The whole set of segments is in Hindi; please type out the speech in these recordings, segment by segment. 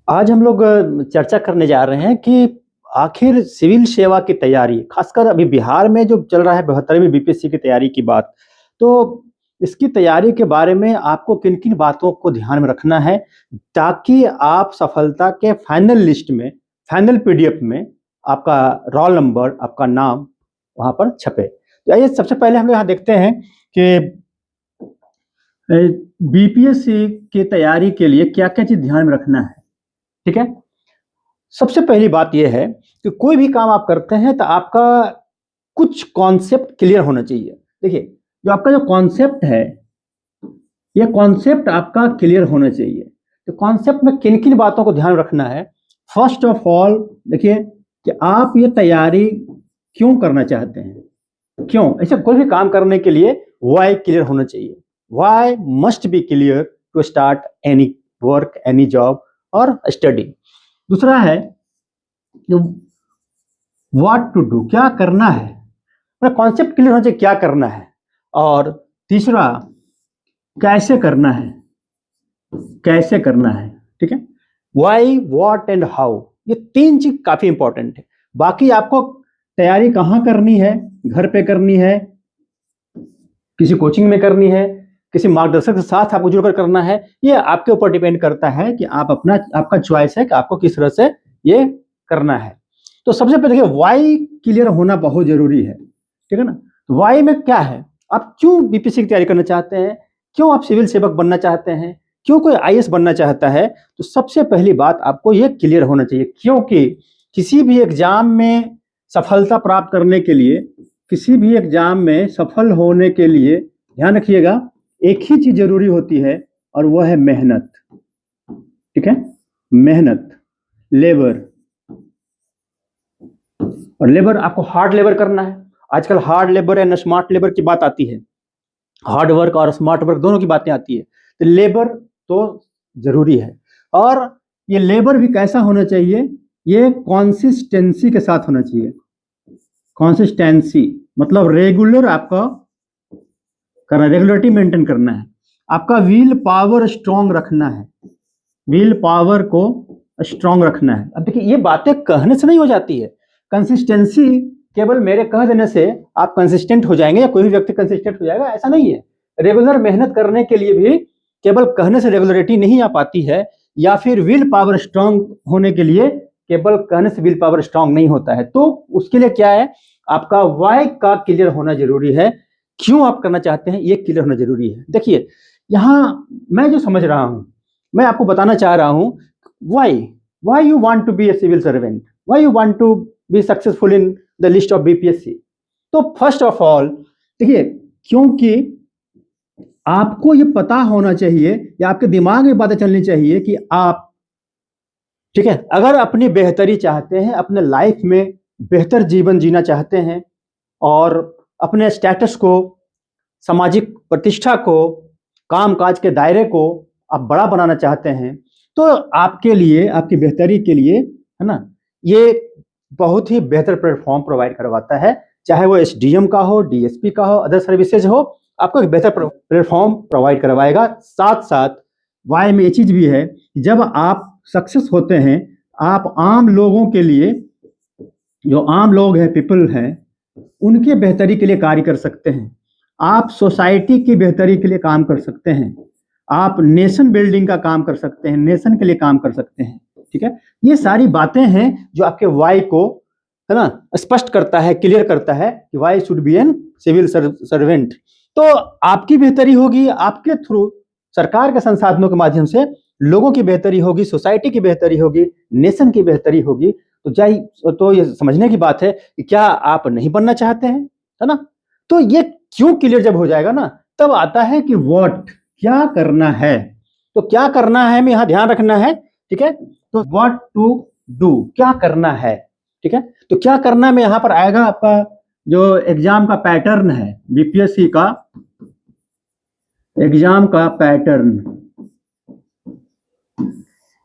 आज हम लोग चर्चा करने जा रहे हैं कि आखिर सिविल सेवा की तैयारी, खासकर अभी बिहार में जो चल रहा है 72वीं बीपीएससी की तैयारी की बात। तो इसकी तैयारी के बारे में आपको किन-किन बातों को ध्यान में रखना है, ताकि आप सफलता के फाइनल लिस्ट में, फाइनल पीडीएफ में आपका रोल नंबर, आपका नाम वहाँ पर छपे। तो आइए सबसे पहले हम लोग यहाँ देखते हैं कि बीपीएससी की तैयारी के लिए क्या-क्या चीज़ ध्यान में रखना है। ठीक है? सबसे पहली बात ये है कि कोई भी काम आप करते हैं तो आपका कुछ कॉन्सेप्ट क्लियर होना चाहिए। देखिए, जो आपका जो कॉन्सेप्ट है, ये कॉन्सेप्ट आपका क्लियर होना चाहिए। तो कॉन्सेप्ट में किन-किन बातों को ध्यान रखना है? फर्स्ट ऑफ ऑल देखिए कि आप ये तैयारी क्यों करना चाहते हैं? क्यों? ऐसे कोई भी काम करने के लिए व्हाई क्लियर होना चाहिए। Why must be clear to start any work, any job और स्टडी। दूसरा है व्हाट टू डू, क्या करना है, मतलब कॉन्सेप्ट क्लियर होना चाहिए क्या करना है। और तीसरा कैसे करना है, कैसे करना है। ठीक है, व्हाई, व्हाट एंड हाउ, ये तीन चीज काफी इंपॉर्टेंट है। बाकी आपको तैयारी कहाँ करनी है, घर पे करनी है, किसी कोचिंग में करनी है, किसी मार्गदर्शक के साथ आपको जुड़कर करना है, ये आपके ऊपर डिपेंड करता है कि आप आपका चॉइस है कि आपको किस तरह से ये करना है। तो सबसे पहले देखिए वाई क्लियर होना बहुत जरूरी है। ठीक है ना? वाई में क्या है, आप क्यों बीपीएससी की तैयारी करना चाहते हैं, क्यों आप सिविल सेवक बनना चाहते हैं, क्यों कोई आईएएस बनना चाहता है। तो सबसे पहली बात आपको ये क्लियर होना चाहिए, क्योंकि किसी भी एग्जाम में सफलता प्राप्त करने के लिए, किसी भी एग्जाम में सफल होने के लिए ध्यान रखिएगा एक ही चीज जरूरी होती है और वह है मेहनत। ठीक है, मेहनत, लेबर। और लेबर आपको हार्ड लेबर करना है। आजकल hard labour and smart labour की बात आती है, हार्ड वर्क और स्मार्ट वर्क दोनों की बातें आती है। तो लेबर तो जरूरी है, और ये लेबर भी कैसा होना चाहिए, ये कॉन्सिस्टेंसी के साथ होना चाहिए। कॉन्सिस्टेंसी मतलब रेगुलर आपका करना, रेगुलरिटी मेंटेन करना है। आपका विल पावर स्ट्रांग रखना है, विल पावर को स्ट्रांग रखना है। अब देखिए ये बातें कहने से नहीं हो जाती है। कंसिस्टेंसी केवल मेरे कह देने से आप कंसिस्टेंट हो जाएंगे या कोई भी व्यक्ति कंसिस्टेंट हो जाएगा, ऐसा नहीं है। रेगुलर मेहनत करने के लिए भी केवल कहने से रेगुलरिटी नहीं आ पाती है, या फिर विल पावर स्ट्रांग होने के लिए केवल कहने से विल पावर स्ट्रांग नहीं होता है। तो उसके लिए क्या है, आपका वाई का क्लियर होना जरूरी है, क्यों आप करना चाहते हैं ये क्लियर होना जरूरी है। देखिए यहाँ मैं जो समझ रहा हूं, मैं आपको बताना चाह रहा हूं why you want to be a civil servant, why you want to be successful in the list of BPSC. तो फर्स्ट ऑफ ऑल देखिए, क्योंकि आपको ये पता होना चाहिए या आपके दिमाग में बातें चलनी चाहिए कि आप, ठीक है, अगर अपनी बेहतरी चाहते हैं, अपने लाइफ में बेहतर जीवन जीना चाहते हैं और अपने स्टेटस को, सामाजिक प्रतिष्ठा को, कामकाज के दायरे को आप बड़ा बनाना चाहते हैं, तो आपके लिए, आपकी बेहतरी के लिए, है ना, ये बहुत ही बेहतर प्लेटफॉर्म प्रोवाइड करवाता है। चाहे वो एसडीएम का हो, डीएसपी का हो, अदर सर्विसेज हो, आपको एक बेहतर प्लेटफॉर्म प्रोवाइड करवाएगा। साथ साथ वाई में ये चीज भी है, जब आप सक्सेस होते हैं, आप आम लोगों के लिए, जो आम लोग हैं, पीपल हैं, उनके बेहतरी के लिए कार्य कर सकते हैं। आप सोसाइटी की बेहतरी के लिए काम कर सकते हैं, आप नेशन बिल्डिंग का काम कर सकते हैं, नेशन के लिए काम कर सकते हैं। ठीक है, ये सारी बातें हैं जो आपके वाई को, है ना, स्पष्ट करता है, क्लियर करता है कि why should be an civil servant. तो आपकी बेहतरी होगी, आपके थ्रू सरकार के संसाधनों के माध्यम से लोगों की बेहतरी होगी, सोसाइटी की बेहतरी होगी, नेशन की बेहतरी होगी। तो ये समझने की बात है कि क्या आप नहीं बनना चाहते हैं, है ना। तो ये क्यों क्लियर जब हो जाएगा ना, तब आता है कि व्हाट, क्या करना है। तो क्या करना है में यहाँ ध्यान रखना है। ठीक है, तो व्हाट टू डू, क्या करना है। ठीक है, तो क्या करना में यहाँ पर आएगा आपका जो एग्जाम का पैटर्न है, बीपीएससी का एग्जाम का पैटर्न।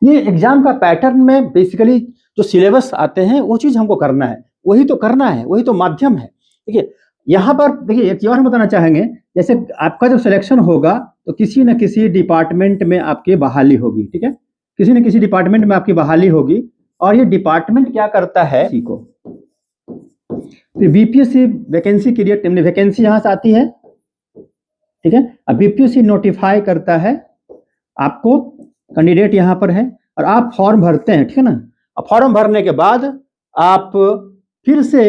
ये एग्जाम का पैटर्न में बेसिकली जो सिलेबस आते हैं वो चीज हमको करना है, वही तो करना है, वही तो माध्यम है। देखिए यहाँ पर देखिए एक चीज और हम बताना चाहेंगे, जैसे आपका जब सिलेक्शन होगा तो किसी न किसी डिपार्टमेंट में आपकी बहाली होगी। ठीक है, किसी न किसी डिपार्टमेंट में आपकी बहाली होगी, और ये डिपार्टमेंट क्या करता है इसी को, तो बीपीएससी वैकेंसी क्रिएट, वैकेंसी यहाँ से आती है, ठीक है। अब बीपीएससी नोटिफाई करता है आपको, कैंडिडेट यहाँ पर है और आप फॉर्म भरते हैं, ठीक है ना। अब फॉर्म भरने के बाद आप फिर से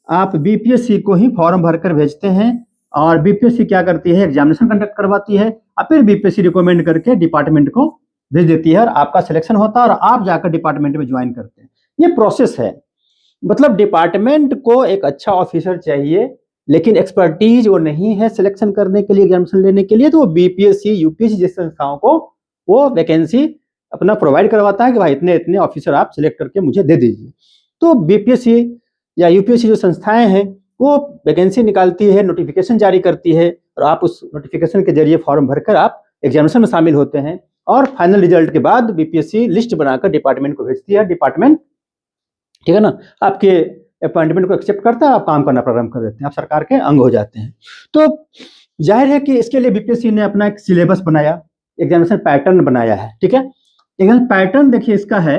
आप बीपीएससी को ही फॉर्म भरकर भेजते हैं, और बीपीएससी क्या करती है, एग्जामिनेशन कंडक्ट करवाती है, और फिर बीपीएससी रिकमेंड करके डिपार्टमेंट को भेज देती है, और आपका सिलेक्शन होता है और आप जाकर डिपार्टमेंट में ज्वाइन करते हैं। ये प्रोसेस है। मतलब डिपार्टमेंट को एक अच्छा ऑफिसर चाहिए, लेकिन एक्सपर्टीज वो नहीं है सिलेक्शन करने के लिए, एग्जामिनेशन लेने के लिए, तो वो बीपीएससी यूपीएससी जैसे संस्थाओं को वो वैकेंसी अपना प्रोवाइड करवाता है कि भाई इतने इतने ऑफिसर आप सिलेक्ट करके मुझे दे दीजिए। तो बीपीएससी या यूपीएससी जो संस्थाएं हैं वो वैकेंसी निकालती है, नोटिफिकेशन जारी करती है, और आप उस नोटिफिकेशन के जरिए फॉर्म भरकर आप एग्जामिनेशन में शामिल होते हैं, और फाइनल रिजल्ट के बाद बीपीएससी लिस्ट बनाकर डिपार्टमेंट को भेजती है। डिपार्टमेंट, ठीक है ना, आपके अपॉइंटमेंट को एक्सेप्ट करता है, आप काम करना प्रारंभ कर देते हैं, आप सरकार के अंग हो जाते हैं। तो जाहिर है कि इसके लिए बीपीएससी ने अपना एक सिलेबस बनाया, एग्जामिनेशन पैटर्न बनाया है, ठीक है। एग्जामिनेशन पैटर्न देखिए इसका है,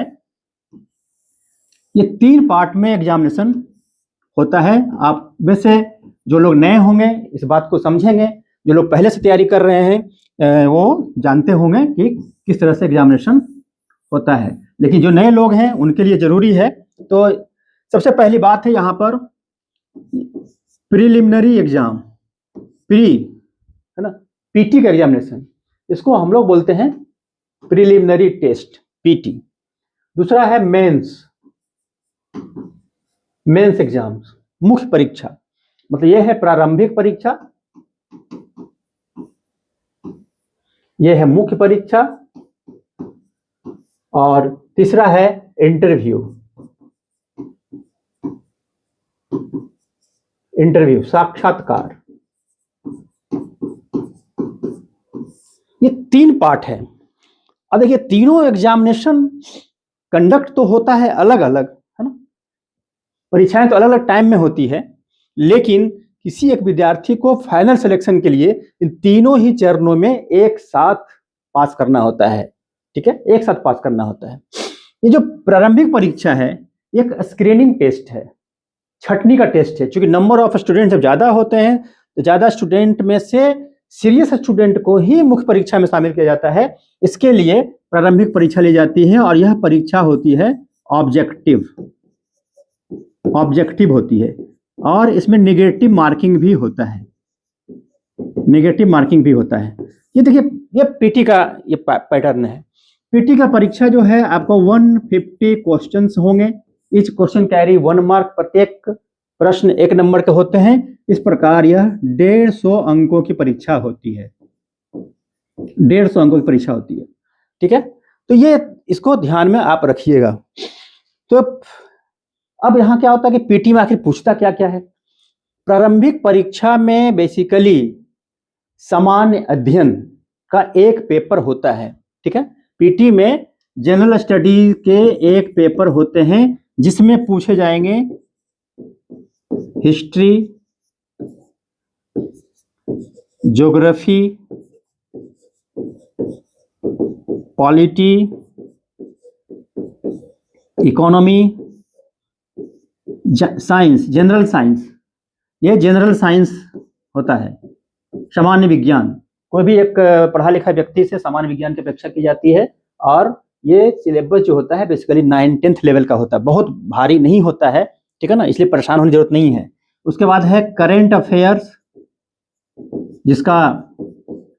ये 3 पार्ट में एग्जामिनेशन होता है। आप में से जो लोग नए होंगे इस बात को समझेंगे, जो लोग पहले से तैयारी कर रहे हैं वो जानते होंगे कि किस तरह से एग्जामिनेशन होता है, लेकिन जो नए लोग हैं उनके लिए जरूरी है। तो सबसे पहली बात है यहाँ पर प्रिलिमिनरी एग्जाम, प्री है ना, पीटी का एग्जामिनेशन, इसको हम लोग बोलते हैं प्रिलिमिनरी टेस्ट, पीटी। दूसरा है मेंस, मेंस एग्जाम्स, मुख्य परीक्षा, मतलब यह है प्रारंभिक परीक्षा, यह है मुख्य परीक्षा, और तीसरा है इंटरव्यू, इंटरव्यू साक्षात्कार। ये 3 पार्ट है। अब देखिए तीनों एग्जामिनेशन कंडक्ट तो होता है अलग अलग, है ना, परीक्षाएं तो अलग अलग टाइम में होती है, लेकिन किसी एक विद्यार्थी को फाइनल सिलेक्शन के लिए इन तीनों ही चरणों में एक साथ पास करना होता है, ठीक है, एक साथ पास करना होता है। ये जो प्रारंभिक परीक्षा है एक स्क्रीनिंग टेस्ट है, छटनी का टेस्ट है, क्योंकि नंबर ऑफ स्टूडेंट जब ज्यादा होते हैं तो ज्यादा स्टूडेंट में से सीरियस स्टूडेंट को ही मुख्य परीक्षा में शामिल किया जाता है। इसके लिए प्रारंभिक परीक्षा ली जाती है, और यह परीक्षा होती है ऑब्जेक्टिव, ऑब्जेक्टिव होती है, और इसमें नेगेटिव मार्किंग भी होता है, नेगेटिव मार्किंग भी होता है। ये देखिए ये पीटी का ये पैटर्न है। पीटी का परीक्षा जो है आपको 150 क्वेश्चंस होंगे, ईच क्वेश्चन कैरी 1 मार्क, प्रत्येक प्रश्न 1 नंबर के होते हैं। इस प्रकार यह 150 अंकों की परीक्षा होती है, 150 अंकों की परीक्षा होती है, ठीक है। तो ये इसको ध्यान में आप रखिएगा। तो अब यहाँ क्या होता है कि पीटी में आखिर पूछता क्या क्या है। प्रारंभिक परीक्षा में बेसिकली सामान्य अध्ययन का एक पेपर होता है, ठीक है। पीटी में जनरल स्टडी के एक पेपर होते हैं जिसमें पूछे जाएंगे history, geography, polity, economy, science, general science, ये जनरल साइंस होता है, सामान्य विज्ञान। कोई भी एक पढ़ा लिखा व्यक्ति से सामान्य विज्ञान की अपेक्षा की जाती है, और ये सिलेबस जो होता है बेसिकली 9-10th लेवल का होता है, बहुत भारी नहीं होता है, ठीक है ना, इसलिए परेशान होने की जरूरत नहीं है। उसके बाद है करेंट अफेयर्स, जिसका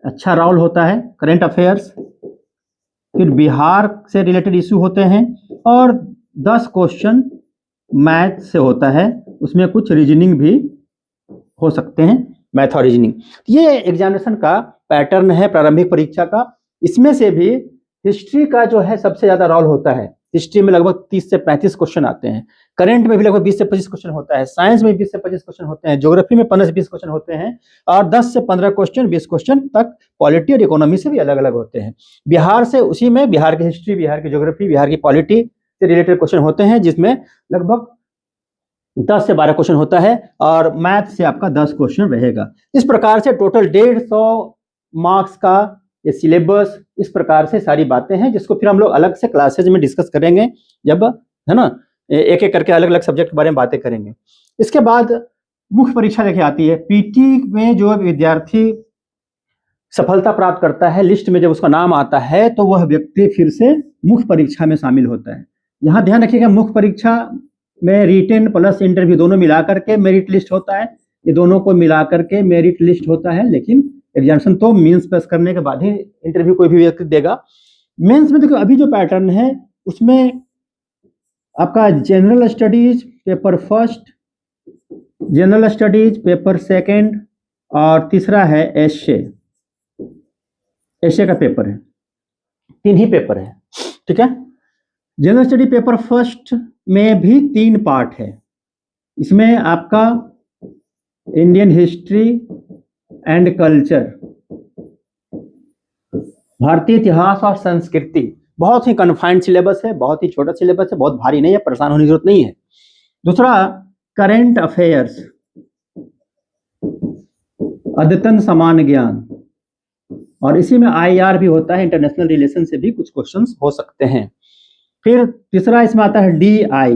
अच्छा रोल होता है, करेंट अफेयर्स। फिर बिहार से रिलेटेड इशू होते हैं, और 10 क्वेश्चन मैथ से होता है, उसमें कुछ रीजनिंग भी हो सकते हैं, मैथ और रीजनिंग। ये एग्जामिनेशन का पैटर्न है प्रारंभिक परीक्षा का। इसमें से भी हिस्ट्री का जो है सबसे ज्यादा रोल होता है। हिस्ट्री में लगभग 30 से 35 क्वेश्चन आते हैं, करेंट में भी लगभग 20 से 25 क्वेश्चन होता है, साइंस में 20 से 25 क्वेश्चन होते हैं, ज्योग्राफी में 15 से 20 क्वेश्चन होते हैं, और 10 से 15 क्वेश्चन 20 क्वेश्चन तक पॉलिटी और इकोनॉमी से भी अलग अलग होते हैं। बिहार से उसी में बिहार की हिस्ट्री, बिहार की ज्योग्राफी, बिहार की पॉलिटी से रिलेटेड क्वेश्चन होते हैं, जिसमें लगभग 10 से 12 क्वेश्चन होता है, और मैथ से आपका 10 क्वेश्चन रहेगा। इस प्रकार से टोटल 150 मार्क्स का ये सिलेबस, इस प्रकार से सारी बातें हैं जिसको फिर हम लोग अलग से क्लासेज में डिस्कस करेंगे, जब है ना एक एक करके अलग अलग सब्जेक्ट के बारे में बातें करेंगे। इसके बाद मुख्य परीक्षा देखिए आती है। पीटी में जो विद्यार्थी सफलता प्राप्त करता है, लिस्ट में जब उसका नाम आता है तो वह व्यक्ति फिर से मुख्य परीक्षा में शामिल होता है। यहाँ ध्यान रखिएगा, मुख्य परीक्षा में रिटेन प्लस इंटरव्यू दोनों मिला करके मेरिट लिस्ट होता है। ये दोनों को मिला करके मेरिट लिस्ट होता है, लेकिन एग्जामिनेशन तो मेंस पास करने के बाद ही इंटरव्यू कोई भी व्यक्ति देगा। मेंस में देखो अभी जो पैटर्न है उसमें आपका general studies paper first, general studies paper second और तीसरा है एशे का पेपर है। 3 ही पेपर है, ठीक है। जनरल स्टडी पेपर फर्स्ट में भी 3 पार्ट है। इसमें आपका इंडियन हिस्ट्री एंड कल्चर, भारतीय इतिहास और संस्कृति, बहुत ही कन्फाइंड सिलेबस है, बहुत ही छोटा सिलेबस है, बहुत भारी नहीं है, परेशान होने की जरूरत नहीं है। दूसरा करंट अफेयर्स, अद्यतन समान ज्ञान, और इसी में IR भी होता है, इंटरनेशनल रिलेशन से भी कुछ क्वेश्चंस हो सकते हैं। फिर तीसरा इसमें आता है DI,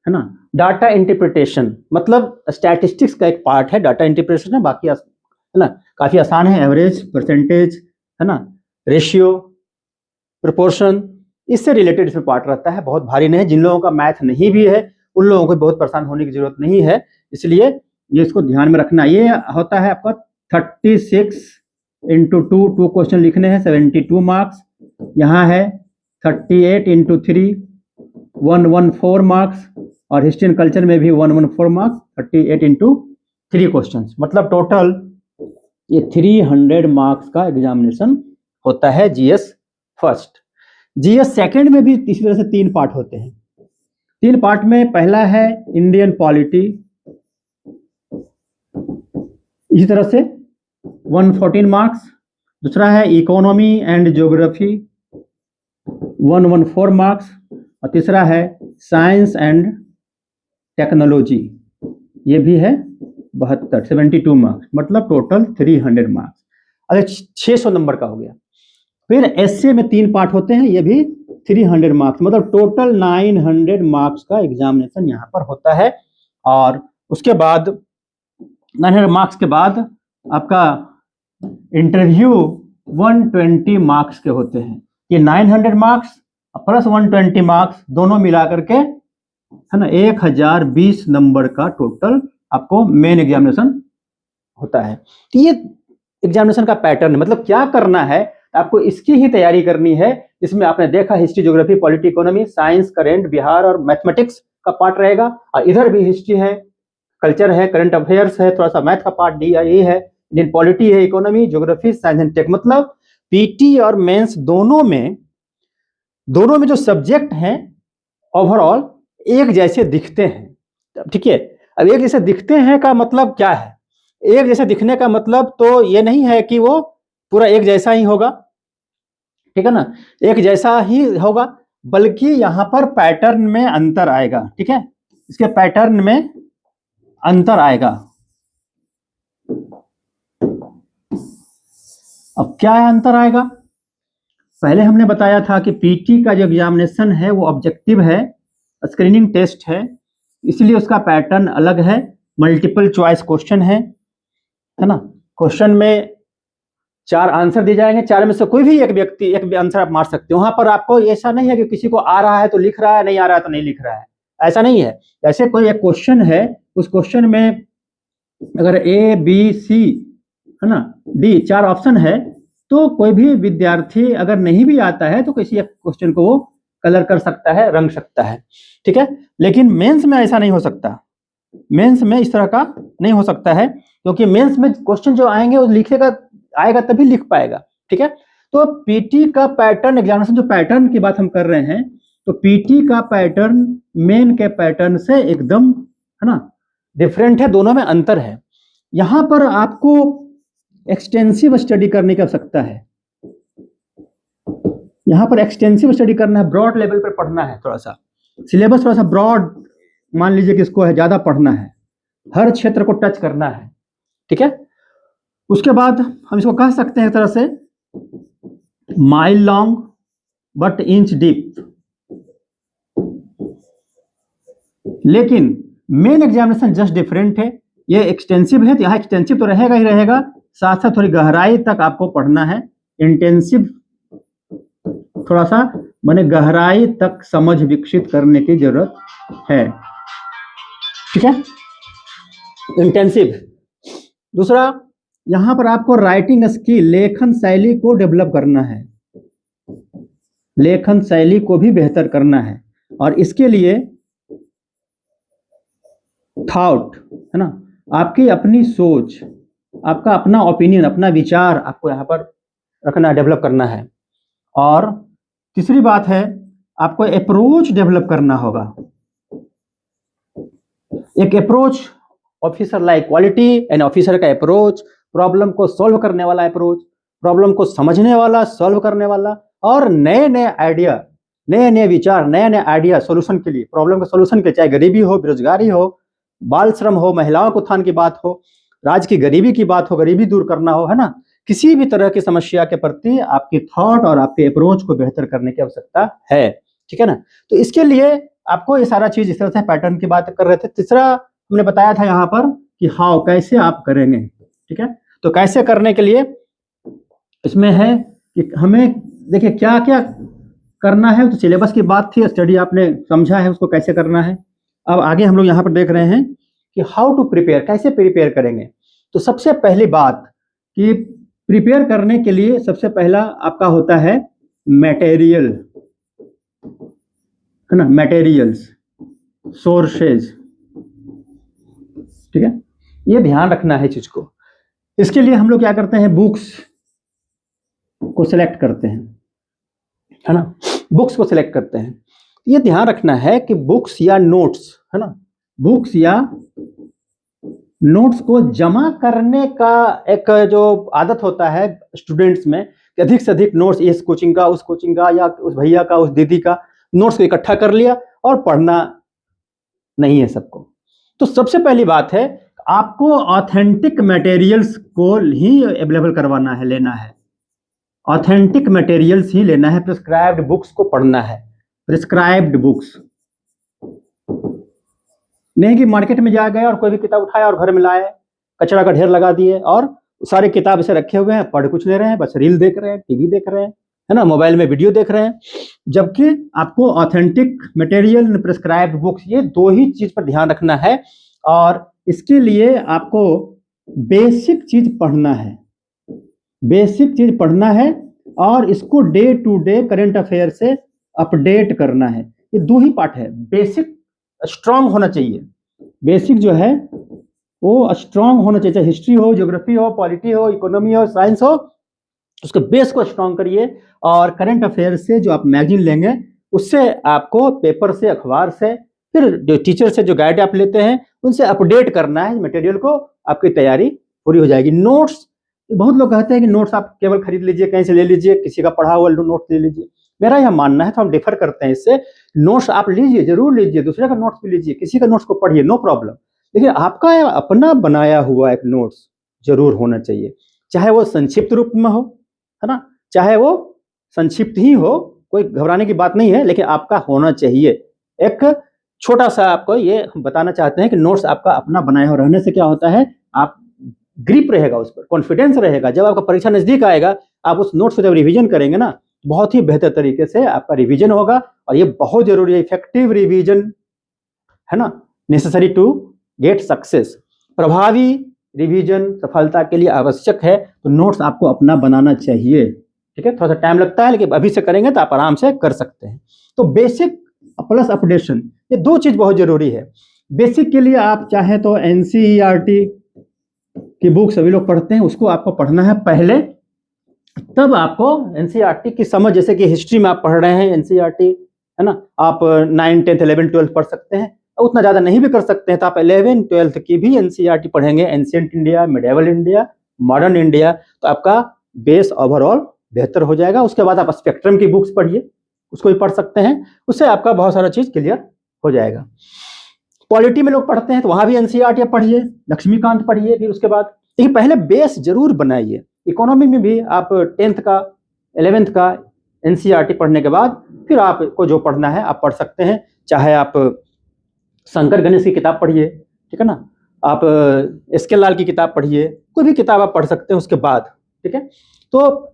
है ना, डाटा इंटरप्रिटेशन, मतलब स्टैटिस्टिक्स का एक पार्ट है, डाटा इंटरप्रिटेशन है, बाकी है ना काफी आसान है। एवरेज, परसेंटेज, है ना, रेशियो, प्रोपोर्शन, इससे रिलेटेड इसमें पार्ट रहता है, बहुत भारी नहीं है। जिन लोगों का मैथ नहीं भी है उन लोगों को बहुत परेशान होने की जरूरत नहीं है, इसलिए ये इसको ध्यान में रखना। ये होता है आपका 36 इंटू 2 क्वेश्चन लिखने हैं, 72 मार्क्स। यहाँ है 38 इंटू 3 114 मार्क्स, और हिस्ट्री एंड कल्चर में भी 114 मार्क्स, 38 इंटू 3 क्वेश्चन, मतलब टोटल ये 300 मार्क्स का एग्जामिनेशन होता है GS फर्स्ट। GS सेकंड में भी इसी तरह से 3 पार्ट होते हैं। 3 पार्ट में पहला है इंडियन पॉलिटी, इसी तरह से 114 मार्क्स। दूसरा है इकोनॉमी एंड ज्योग्राफी, 114 मार्क्स। और तीसरा है साइंस एंड टेक्नोलॉजी, ये भी है 72 मार्क्स, मतलब टोटल 300 मार्क्स। अरे 600 नंबर का हो गया। फिर एसए में 3 पार्ट होते हैं, ये भी 300 मार्क्स, मतलब टोटल 900 मार्क्स का एग्जामिनेशन यहाँ पर होता है। और उसके बाद 900 मार्क्स के बाद आपका इंटरव्यू 120 मार्क्स के होते हैं। ये 900 मार्क्स प्लस 120 मार्क्स दोनों मिला करके, है ना, 1020 नंबर का टोटल आपको मेन एग्जामिनेशन होता है। तो ये एग्जामिनेशन का पैटर्न है, मतलब क्या करना है, आपको इसकी ही तैयारी करनी है। इसमें आपने देखा history, geography, polity, economy, science, current, Bihar और मैथमेटिक्स का पार्ट रहेगा, और इधर भी हिस्ट्री है, कल्चर है, करंट अफेयर्स है, थोड़ा सा मैथ का पार्ट DI है, इंडियन पॉलिटी है, economy, geography, science and tech. मतलब पीटी और मेंस दोनों में जो सब्जेक्ट हैं ओवरऑल एक जैसे दिखते हैं, ठीक है। अब एक जैसे दिखते हैं का मतलब क्या है? एक जैसे दिखने का मतलब तो ये नहीं है कि वो पूरा एक जैसा ही होगा, ठीक है ना, एक जैसा ही होगा, बल्कि यहां पर पैटर्न में अंतर आएगा, ठीक है, इसके पैटर्न में अंतर आएगा। अब क्या अंतर आएगा? पहले हमने बताया था कि पीटी का जो एग्जामिनेशन है वो ऑब्जेक्टिव है, स्क्रीनिंग टेस्ट है, इसलिए उसका पैटर्न अलग है, मल्टीपल चॉइस क्वेश्चन है ना। क्वेश्चन में 4 आंसर दिए जाएंगे, 4 में से कोई भी एक व्यक्ति एक आंसर आप मार सकते हो। वहां पर आपको ऐसा नहीं है कि किसी को आ रहा है तो लिख रहा है, नहीं आ रहा है तो नहीं लिख रहा है, ऐसा नहीं है। जैसे कोई एक क्वेश्चन है, उस क्वेश्चन में अगर A, B, C, है ना, D 4 ऑप्शन है, तो कोई भी विद्यार्थी अगर नहीं भी आता है तो किसी एक क्वेश्चन को वो कलर कर सकता है, रंग सकता है, ठीक है। लेकिन मेंस में ऐसा नहीं हो सकता, मेंस में इस तरह का नहीं हो सकता है, क्योंकि मेंस में क्वेश्चन जो आएंगे वो लिखेगा, आएगा तभी लिख पाएगा, ठीक है। तो पीटी का पैटर्न एग्जामिनेशन, जो पैटर्न की बात हम कर रहे हैं, तो पीटी का पैटर्न मेन के पैटर्न से एकदम, है ना, डिफरेंट है, दोनों में अंतर है। यहां पर आपको एक्सटेंसिव स्टडी करने की आवश्यकता है, यहां पर एक्सटेंसिव स्टडी करना है, ब्रॉड लेवल पर पढ़ना है, थोड़ा सा सिलेबस थोड़ा सा ब्रॉड मान लीजिए कि इसको है, ज्यादा पढ़ना है, हर क्षेत्र को टच करना है, ठीक है। उसके बाद हम इसको कह सकते हैं एक तरह से mile long but inch deep. लेकिन मेन एग्जामिनेशन जस्ट डिफरेंट है, ये एक्सटेंसिव है, तो यहाँ एक्सटेंसिव तो रहेगा ही रहेगा, साथ साथ थोड़ी गहराई तक आपको पढ़ना है। इंटेंसिव थोड़ा सा माने गहराई तक समझ विकसित करने की जरूरत है, ठीक है, इंटेंसिव। दूसरा, यहां पर आपको राइटिंग स्किल, लेखन शैली को डेवलप करना है, लेखन शैली को भी बेहतर करना है, और इसके लिए थॉट है ना, आपकी अपनी सोच, आपका अपना ओपिनियन, अपना विचार आपको यहाँ पर रखना, डेवलप करना है। और तीसरी बात है, आपको अप्रोच डेवलप करना होगा, एक approach, officer like quality, and officer का अप्रोच, प्रॉब्लम को सॉल्व करने वाला अप्रोच, प्रॉब्लम को समझने वाला, सॉल्व करने वाला, और नए नए आइडिया, नए नए विचार, नए नए आइडिया सोल्यूशन के लिए, प्रॉब्लम के सोल्यूशन के, चाहे गरीबी हो, बेरोजगारी हो, बाल श्रम हो, महिलाओं के उत्थान की बात हो, राज्य की गरीबी की बात हो, गरीबी दूर करना हो, है ना, किसी भी तरह की समस्या के प्रति आपकी थॉट और आपके अप्रोच को बेहतर करने की आवश्यकता है, ठीक है ना। तो इसके लिए आपको ये सारा चीज, इस तरह से पैटर्न की बात कर रहे थे। तीसरा हमने बताया था यहाँ पर कि हाउ, कैसे आप करेंगे, ठीक है। तो कैसे करने के लिए इसमें है कि हमें देखिए क्या क्या करना है, तो सिलेबस की बात थी, स्टडी आपने समझा है उसको कैसे करना है। अब आगे हम लोग यहाँ पर देख रहे हैं कि हाउ टू प्रिपेयर, कैसे प्रिपेयर करेंगे। तो सबसे पहली बात कि प्रिपेयर करने के लिए सबसे पहला आपका होता है मटेरियल, है ना, मटेरियल्स, सोर्सेज, ठीक है, ये ध्यान रखना है चीज को। इसके लिए हम लोग क्या करते हैं, बुक्स को सिलेक्ट करते हैं, है ना, बुक्स को सिलेक्ट करते हैं। ये ध्यान रखना है कि बुक्स या नोट्स, है ना, बुक्स या नोट्स को जमा करने का एक जो आदत होता है स्टूडेंट्स में कि अधिक से अधिक नोट्स, इस कोचिंग का, उस कोचिंग का, या उस भैया का, उस दीदी का नोट्स को इकट्ठा कर लिया और पढ़ना नहीं है सबको। तो सबसे पहली बात है, आपको ऑथेंटिक मटेरियल्स को ही अवेलेबल करवाना है, लेना है, ऑथेंटिक मटेरियल्स ही लेना है, प्रिस्क्राइब्ड बुक्स को पढ़ना है, प्रिस्क्राइब्ड बुक्स, नहीं कि मार्केट में जा गए और कोई भी किताब उठाया और घर में लाए, कचरा का ढेर लगा दिए और सारे किताब ऐसे रखे हुए हैं, पढ़ कुछ ले रहे हैं, बस रील देख रहे हैं, टीवी देख रहे हैं, है ना, मोबाइल में वीडियो देख रहे हैं। जबकि आपको ऑथेंटिक मटेरियल, प्रिस्क्राइब्ड बुक्स, ये दो ही चीज पर ध्यान रखना है। और इसके लिए आपको बेसिक चीज पढ़ना है, बेसिक चीज पढ़ना है, और इसको day to day current affair से अपडेट करना है। ये दो ही पार्ट है, बेसिक स्ट्रांग होना चाहिए, बेसिक जो है वो स्ट्रांग होना चाहिए, चाहे हिस्ट्री हो, ज्योग्राफी हो, पॉलिटी हो, इकोनॉमी हो, साइंस हो, उसके बेस को स्ट्रांग करिए। और करंट अफेयर से जो आप मैगजीन लेंगे, उससे आपको पेपर से, अखबार से, फिर जो टीचर से जो गाइड आप लेते हैं उनसे अपडेट करना है मटेरियल को, आपकी तैयारी पूरी हो जाएगी। नोट्स, बहुत लोग कहते हैं कि नोट्स आप केवल खरीद लीजिए, कहीं से ले लीजिए, किसी का पढ़ा हुआ नोट्स ले लीजिए। मेरा यह मानना है, तो हम डिफर करते हैं इससे, नोट्स आप लीजिए, जरूर लीजिए, दूसरे का नोट्स भी लीजिए, किसी का नोट्स को पढ़िए, नो प्रॉब्लम, लेकिन आपका अपना बनाया हुआ एक नोट्स जरूर होना चाहिए, चाहे वो संक्षिप्त रूप में हो, है ना, चाहे वो संक्षिप्त ही हो, कोई घबराने की बात नहीं है, लेकिन आपका होना चाहिए। एक छोटा सा आपको ये बताना चाहते हैं कि नोट्स आपका अपना बनाया हुआ रहने से क्या होता है, आप ग्रिप रहेगा उस पर, कॉन्फिडेंस रहेगा। जब आपका परीक्षा नजदीक आएगा, आप उस नोट्स को जब रिवीजन करेंगे ना, बहुत ही बेहतर तरीके से आपका रिवीजन होगा। और ये बहुत जरूरी है, इफेक्टिव रिवीजन, है ना, नेसेसरी टू गेट सक्सेस। प्रभावी रिवीजन सफलता के लिए आवश्यक है, तो नोट्स आपको अपना बनाना चाहिए, ठीक है। थोड़ा सा टाइम लगता है, लेकिन अभी से करेंगे तो आप आराम से कर सकते हैं। तो बेसिक प्लस अपडेशन, ये दो चीज बहुत जरूरी है। बेसिक के लिए आप चाहे तो एनसीईआरटी की बुक सभी लोग पढ़ते हैं, उसको आपको पढ़ना है पहले, तब आपको एनसीईआरटी की समझ, जैसे कि हिस्ट्री में आप पढ़ रहे हैं एनसीईआरटी, है ना, आप 9, 10, 11, 12 पढ़ सकते हैं, उतना ज्यादा नहीं भी कर सकते हैं तो आप 11, 12 की भी एनसीईआरटी पढ़ेंगे, ancient India, medieval India, modern India, तो आपका बेस ओवरऑल बेहतर हो जाएगा। उसके बाद आप स्पेक्ट्रम की बुक्स पढ़िए, उसको भी पढ़ सकते हैं, उससे आपका बहुत सारा चीज क्लियर हो जाएगा। पॉलिटी में लोग पढ़ते हैं तो वहां भी एनसीईआरटी पढ़िए, लक्ष्मीकांत पढ़िए, फिर उसके बाद, लेकिन पहले बेस जरूर बनाइए, इकोनॉमी में भी आप 10th का 11th का एनसीईआरटी पढ़ने के बाद फिर आपको जो पढ़ना है आप पढ़ सकते हैं। चाहे आप शंकर गणेश की किताब पढ़िए, ठीक है ना, आप एस.के. लाल की किताब पढ़िए, कोई भी किताब आप पढ़ सकते हैं उसके बाद, ठीक है। तो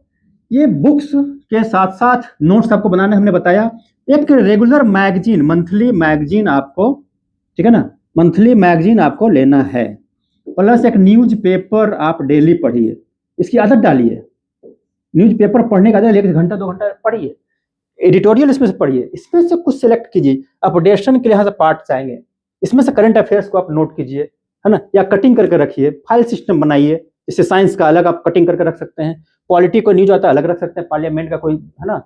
ये बुक्स के साथ साथ नोट्स आपको बनाने हमने बताया। एक रेगुलर मैगजीन, मंथली मैगजीन आपको, ठीक है ना, मंथली मैगजीन आपको लेना है, प्लस एक न्यूज पेपर आप डेली पढ़िए, इसकी आदत डालिए। न्यूज पेपर पढ़ने का आदत 1 घंटा 2 घंटा पढ़िए, एडिटोरियल इसमें से पढ़िए, इसमें से कुछ सिलेक्ट कीजिए, अपडेशन के लिहाज से पार्ट्स आएंगे, इसमें से करंट अफेयर्स को आप नोट कीजिए, है ना, या कटिंग करके रखिए, फाइल सिस्टम बनाइए, जैसे साइंस का अलग आप कटिंग करके रख सकते हैं, पॉलिटी को न्यूज आता है अलग रख सकते हैं, पार्लियामेंट का कोई, है ना,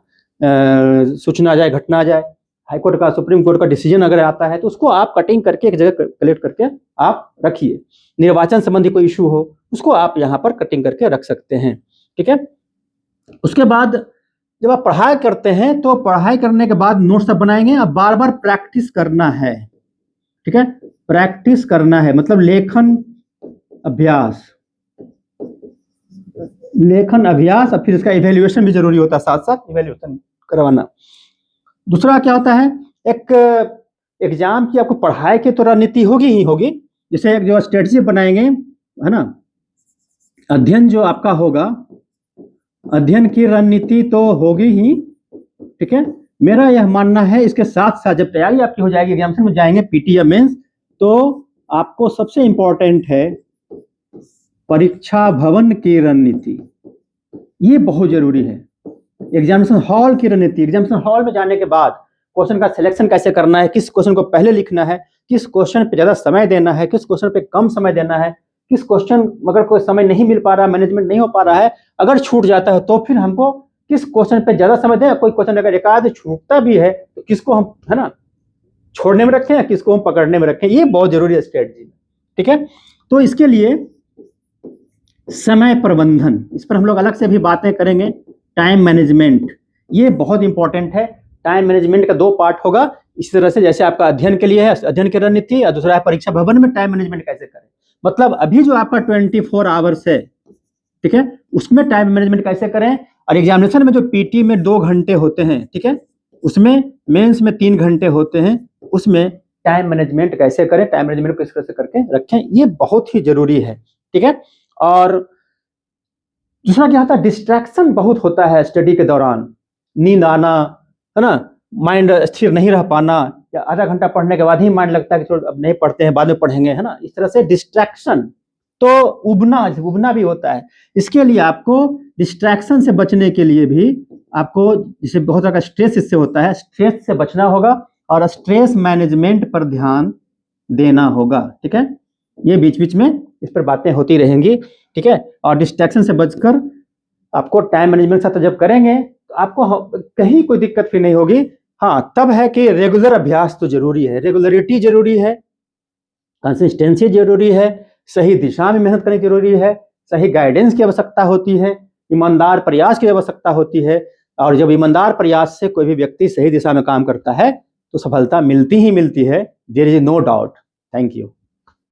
सूचना आ जाए, घटना आ जाए, हाईकोर्ट का, सुप्रीम कोर्ट का डिसीजन अगर आता है तो उसको आप कटिंग करके एक जगह कलेक्ट करके आप रखिए। निर्वाचन संबंधी कोई इशू हो उसको आप यहाँ पर कटिंग करके रख सकते हैं, ठीक है। उसके बाद जब आप पढ़ाई करते हैं तो पढ़ाई करने के बाद नोट्स आप बनाएंगे, अब बार बार प्रैक्टिस करना है, ठीक है, प्रैक्टिस करना है, मतलब लेखन अभ्यास, लेखन अभ्यास, और फिर इसका इवैल्यूएशन भी जरूरी होता है, साथ साथ इवैल्यूएशन करवाना। दूसरा क्या होता है, एक एग्जाम की आपको पढ़ाई की तो रणनीति होगी ही होगी, जैसे एक जो स्ट्रेटजी बनाएंगे, है ना, अध्ययन जो आपका होगा, अध्ययन की रणनीति तो होगी ही, ठीक है। मेरा यह मानना है इसके साथ साथ जब तैयारी आपकी हो जाएगी, एग्जामिनेशन में जाएंगे पीटी या मेंस, तो आपको सबसे इंपॉर्टेंट है परीक्षा भवन की रणनीति, ये बहुत जरूरी है। एग्जामिनेशन हॉल की रणनीति, एग्जामिनेशन हॉल में जाने के बाद क्वेश्चन का सिलेक्शन कैसे करना है, किस क्वेश्चन को पहले लिखना है, किस क्वेश्चन पे ज्यादा समय देना है, किस क्वेश्चन पे कम समय देना है, किस क्वेश्चन अगर कोई समय नहीं मिल पा रहा है, मैनेजमेंट नहीं हो पा रहा है, अगर छूट जाता है तो फिर हमको किस क्वेश्चन पे ज्यादा समय दें, कोई क्वेश्चन अगर एक आध छूटता भी है तो किसको हम, है ना, छोड़ने में रखें या किसको हम पकड़ने में रखें, ये बहुत जरूरी है स्ट्रेटजी, ठीक है। तो इसके लिए समय प्रबंधन, इस पर हम लोग अलग से भी बातें करेंगे। टाइम मैनेजमेंट, ये बहुत इंपॉर्टेंट है। टाइम मैनेजमेंट का 2 पार्ट होगा, इस तरह से जैसे आपका अध्ययन के लिए है अध्ययन की रणनीति, और दूसरा है परीक्षा भवन में टाइम मैनेजमेंट कैसे करें। मतलब अभी जो आपका 24 आवर्स है, ठीक है, उसमें टाइम मैनेजमेंट कैसे करें, और एग्जामिनेशन में जो पीटी में 2 घंटे होते हैं, ठीक है, उसमें मेंस में 3 घंटे होते हैं, उसमें टाइम मैनेजमेंट कैसे करें, टाइम मैनेजमेंट किस तरह से करके रखें, ये बहुत ही जरूरी है, ठीक है। और दूसरा क्या होता है, डिस्ट्रैक्शन बहुत होता है स्टडी के दौरान, नींद आना, है ना, माइंड स्थिर नहीं रह पाना, या आधा घंटा पढ़ने के बाद ही माइंड लगता है कि अब नहीं पढ़ते हैं, बाद में पढ़ेंगे, है ना, इस तरह से डिस्ट्रैक्शन, तो उबना भी होता है। इसके लिए आपको डिस्ट्रैक्शन से बचने के लिए भी आपको, जैसे बहुत ज्यादा स्ट्रेस इससे होता है, स्ट्रेस से बचना होगा और स्ट्रेस मैनेजमेंट पर ध्यान देना होगा, ठीक है। ये बीच बीच में इस पर बातें होती रहेंगी, ठीक है। और डिस्ट्रैक्शन से बचकर आपको टाइम मैनेजमेंट के साथ जब करेंगे तो आपको कहीं कोई दिक्कत फिर नहीं होगी। हाँ, तब है कि रेगुलर अभ्यास तो जरूरी है, रेगुलरिटी जरूरी है, कंसिस्टेंसी जरूरी है, सही दिशा में मेहनत करने की जरूरी है, सही गाइडेंस की आवश्यकता होती है, ईमानदार प्रयास की आवश्यकता होती है। और जब ईमानदार प्रयास से कोई भी व्यक्ति सही दिशा में काम करता है तो सफलता मिलती ही मिलती है, there is no doubt. Thank you.